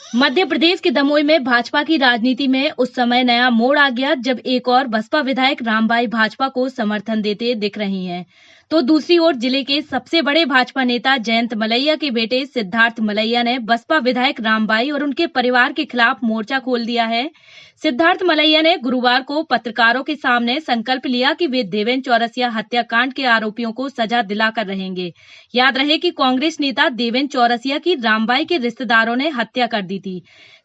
मध्य प्रदेश के दमोई में भाजपा की राजनीति में उस समय नया मोड़ आ गया जब एक और बसपा विधायक रामबाई भाजपा को समर्थन देते दिख रही हैं, तो दूसरी ओर जिले के सबसे बड़े भाजपा नेता जयंत मलैया के बेटे सिद्धार्थ मलैया ने बसपा विधायक रामबाई और उनके परिवार के खिलाफ मोर्चा खोल दिया है। सिद्धार्थ मलैया ने गुरुवार को पत्रकारों के सामने संकल्प लिया कि वे देवेंद्र चौरसिया हत्याकांड के आरोपियों को सजा दिलाकर रहेंगे। याद रहे कि कांग्रेस नेता देवेंद्र चौरसिया की रामबाई के रिश्तेदारों ने हत्या कर दी थी।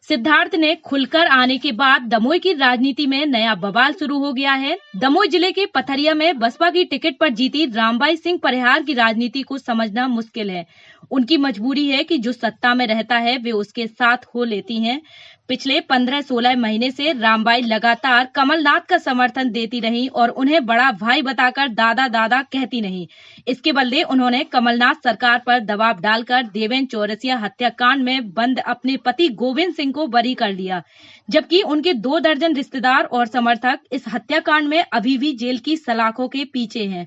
सिद्धार्थ ने खुलकर आने के बाद दमोई की राजनीति में नया बवाल शुरू हो गया है। दमोई जिले के पथरिया में बसपा की टिकट पर जीती रामबाई सिंह परिहार की राजनीति को समझना मुश्किल है। उनकी मजबूरी है कि जो सत्ता में रहता है वे उसके साथ हो लेती हैं। पिछले 15-16 महीने से रामबाई लगातार कमलनाथ का समर्थन देती रही और उन्हें बड़ा भाई बताकर दादा दादा कहती नहीं। इसके बदले उन्होंने कमलनाथ सरकार पर दबाव डालकर देवेंद्र चौरसिया हत्याकांड में बंद अपने पति गोविंद सिंह को बरी कर लिया, जबकि उनके 2 दर्जन रिश्तेदार और समर्थक इस हत्याकांड में अभी भी जेल की सलाखों के पीछे हैं।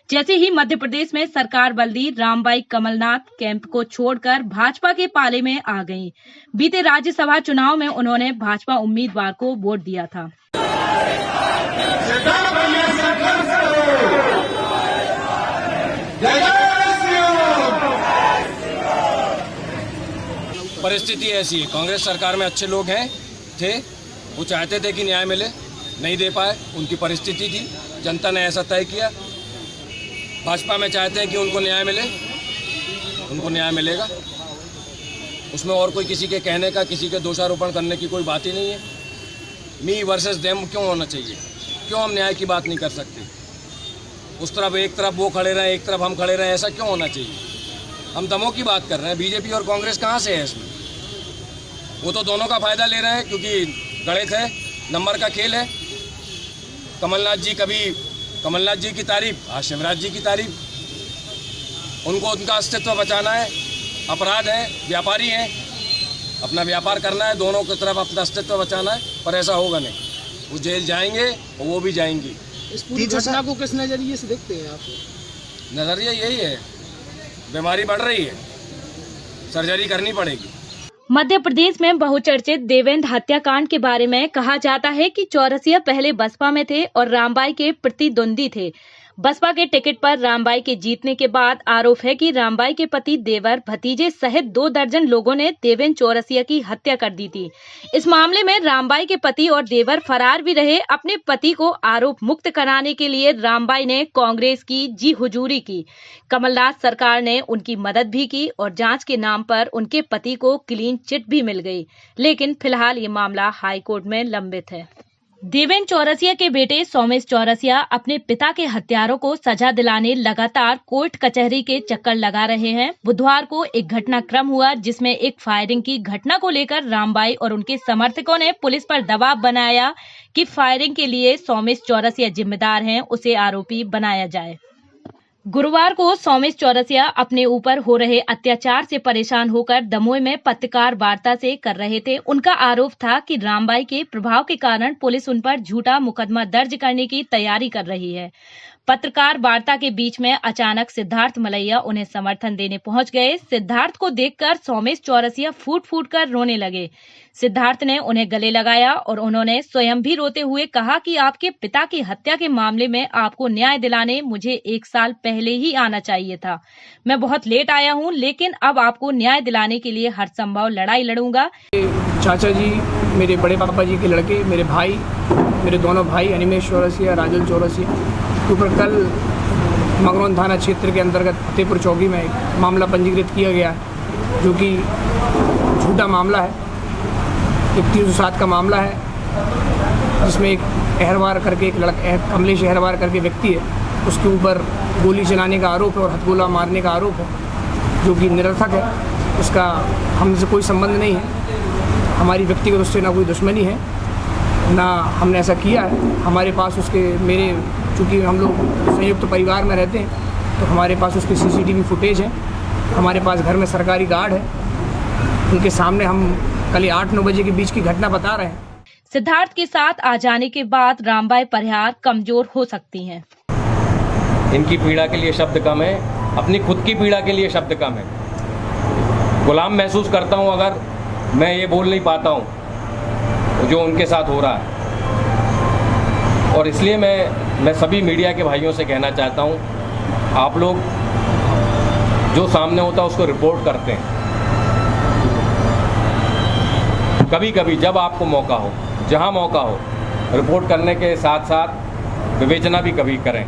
जैसे ही मध्य प्रदेश में सरकार बदली, रामबाई कमलनाथ कैंप को छोड़कर भाजपा के पाले में आ गईं। बीते राज्यसभा चुनाव में उन्होंने भाजपा उम्मीदवार को वोट दिया था। परिस्थिति ऐसी है, कांग्रेस सरकार में अच्छे लोग थे, वो चाहते थे कि न्याय मिले, नहीं दे पाए, उनकी परिस्थिति थी, जनता ने ऐसा तय किया। भाजपा में चाहते हैं कि उनको न्याय मिले, उनको न्याय मिलेगा। उसमें और कोई किसी के कहने का, किसी के दोषारोपण करने की कोई बात ही नहीं है। मी वर्सेस देम क्यों होना चाहिए? क्यों हम न्याय की बात नहीं कर सकते? उस तरफ एक तरफ वो खड़े रहे, एक तरफ हम खड़े रहे, ऐसा क्यों होना चाहिए? हम दमों की बात कर रहे हैं, बीजेपी और कांग्रेस कहाँ से है इसमें? वो तो दोनों का फायदा ले रहे हैं क्योंकि गणित है, नंबर का खेल है। कमलनाथ जी की तारीफ, आज शिवराज जी की तारीफ। उनको उनका अस्तित्व बचाना है, अपराध है, व्यापारी हैं, अपना व्यापार करना है, दोनों की तरफ अपना अस्तित्व बचाना है, पर ऐसा होगा नहीं। वो जेल जाएंगे और वो भी जाएंगी। इस पूरी घटना को किस नजरिए से देखते हैं आप? नजरिया यही है, बीमारी बढ़ रही है, सर्जरी करनी पड़ेगी। मध्य प्रदेश में बहुचर्चित देवेंद्र हत्याकांड के बारे में कहा जाता है कि चौरसिया पहले बसपा में थे और रामबाई के प्रतिद्वंदी थे। बसपा के टिकट पर रामबाई के जीतने के बाद आरोप है कि रामबाई के पति, देवर, भतीजे सहित 2 दर्जन लोगों ने देवेंद्र चौरसिया की हत्या कर दी थी। इस मामले में रामबाई के पति और देवर फरार भी रहे। अपने पति को आरोप मुक्त कराने के लिए रामबाई ने कांग्रेस की जी हुजूरी की। कमलनाथ सरकार ने उनकी मदद भी की और जांच के नाम पर उनके पति को क्लीन चिट भी मिल गई, लेकिन फिलहाल ये मामला हाईकोर्ट में लंबित है। देवेंद्र चौरसिया के बेटे सोमेश चौरसिया अपने पिता के हत्यारों को सजा दिलाने लगातार कोर्ट कचहरी के चक्कर लगा रहे हैं। बुधवार को एक घटनाक्रम हुआ जिसमें एक फायरिंग की घटना को लेकर रामबाई और उनके समर्थकों ने पुलिस पर दबाव बनाया कि फायरिंग के लिए सोमेश चौरसिया जिम्मेदार हैं, उसे आरोपी बनाया जाए। गुरुवार को सोमेश चौरसिया अपने ऊपर हो रहे अत्याचार से परेशान होकर दमोई में पत्रकार वार्ता से कर रहे थे। उनका आरोप था कि रामबाई के प्रभाव के कारण पुलिस उन पर झूठा मुकदमा दर्ज करने की तैयारी कर रही है। पत्रकार वार्ता के बीच में अचानक सिद्धार्थ मलैया उन्हें समर्थन देने पहुंच गए। सिद्धार्थ को देखकर सोमेश चौरसिया फूट फूट कर रोने लगे। सिद्धार्थ ने उन्हें गले लगाया और उन्होंने स्वयं भी रोते हुए कहा कि आपके पिता की हत्या के मामले में आपको न्याय दिलाने मुझे 1 साल पहले ही आना चाहिए था। मैं बहुत लेट आया हूं, लेकिन अब आपको न्याय दिलाने के लिए हर संभव लड़ाई लड़ूंगा। चाचा जी, मेरे बड़े पापा जी के लड़के, मेरे भाई, मेरे दोनों भाई अनिमेश चौरसिया, राजल चौरसिया के ऊपर कल मगरौन थाना क्षेत्र के अंतर्गत फतेहपुर चौकी में एक मामला पंजीकृत किया गया है, जो कि झूठा मामला है। एक 307 का मामला है जिसमें एक अहरवार करके एक लड़का, कमलेश अहरवार करके व्यक्ति है, उसके ऊपर गोली चलाने का आरोप है और हथगोला मारने का आरोप है, जो कि निरर्थक है। उसका हमसे कोई संबंध नहीं है, हमारी व्यक्तिगत उससे ना कोई दुश्मनी है, ना हमने ऐसा किया है। हमारे पास चूँकि हम लोग संयुक्त परिवार में रहते हैं तो हमारे पास उसकी CCTV फुटेज है, हमारे पास घर में सरकारी गार्ड है, उनके सामने हम कल 8-9 बजे के बीच की घटना बता रहे हैं। सिद्धार्थ के साथ आ जाने के बाद रामबाई परिहार कमजोर हो सकती हैं। इनकी पीड़ा के लिए शब्द कम है, अपनी खुद की पीड़ा के लिए शब्द कम है। गुलाम महसूस करता हूं अगर मैं ये बोल नहीं पाता हूँ जो उनके साथ हो रहा है। और इसलिए मैं सभी मीडिया के भाइयों से कहना चाहता हूँ, आप लोग जो सामने होता है उसको रिपोर्ट करते हैं। कभी कभी जब आपको मौका हो, जहाँ मौका हो, रिपोर्ट करने के साथ साथ विवेचना भी कभी करें।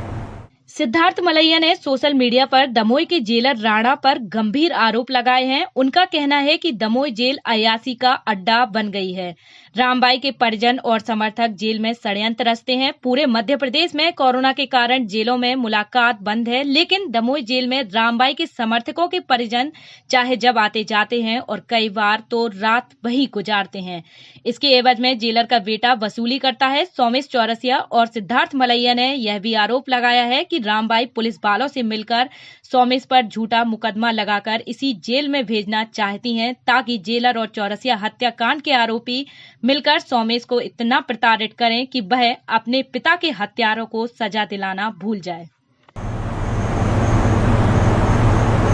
सिद्धार्थ मलैया ने सोशल मीडिया पर दमोई के जेलर राणा पर गंभीर आरोप लगाए हैं। उनका कहना है कि दमोई जेल अयासी का अड्डा बन गई है। रामबाई के परिजन और समर्थक जेल में षड्यंत्र रचते हैं। पूरे मध्य प्रदेश में कोरोना के कारण जेलों में मुलाकात बंद है, लेकिन दमोई जेल में रामबाई के समर्थकों के परिजन चाहे जब आते जाते हैं और कई बार तो रात वहीं गुजारते हैं। इसके एवज में जेलर का बेटा वसूली करता है। सोमेश चौरसिया और सिद्धार्थ मलैया ने यह भी आरोप लगाया है कि रामबाई पुलिस वालों से मिलकर सोमेश पर झूठा मुकदमा लगाकर इसी जेल में भेजना चाहती हैं, ताकि जेलर और चौरसिया हत्याकांड के आरोपी मिलकर सोमेश को इतना प्रताड़ित करें कि वह अपने पिता के हत्यारों को सजा दिलाना भूल जाए।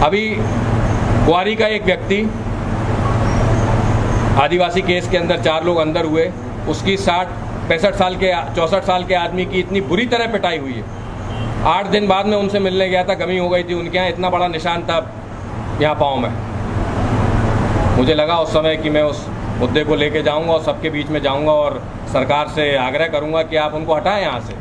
अभी ग्वारी का एक व्यक्ति आदिवासी केस के अंदर 4 लोग अंदर हुए, उसकी 64 साल के आदमी की इतनी बुरी तरह पिटाई हुई है। 8 दिन बाद में उनसे मिलने गया था, गमी हो गई थी, उनके यहाँ इतना बड़ा निशान था यहाँ पाँव में। मुझे लगा उस समय कि मैं उस मुद्दे को लेके जाऊंगा और सबके बीच में जाऊंगा और सरकार से आग्रह करूंगा कि आप उनको हटाएं यहाँ से।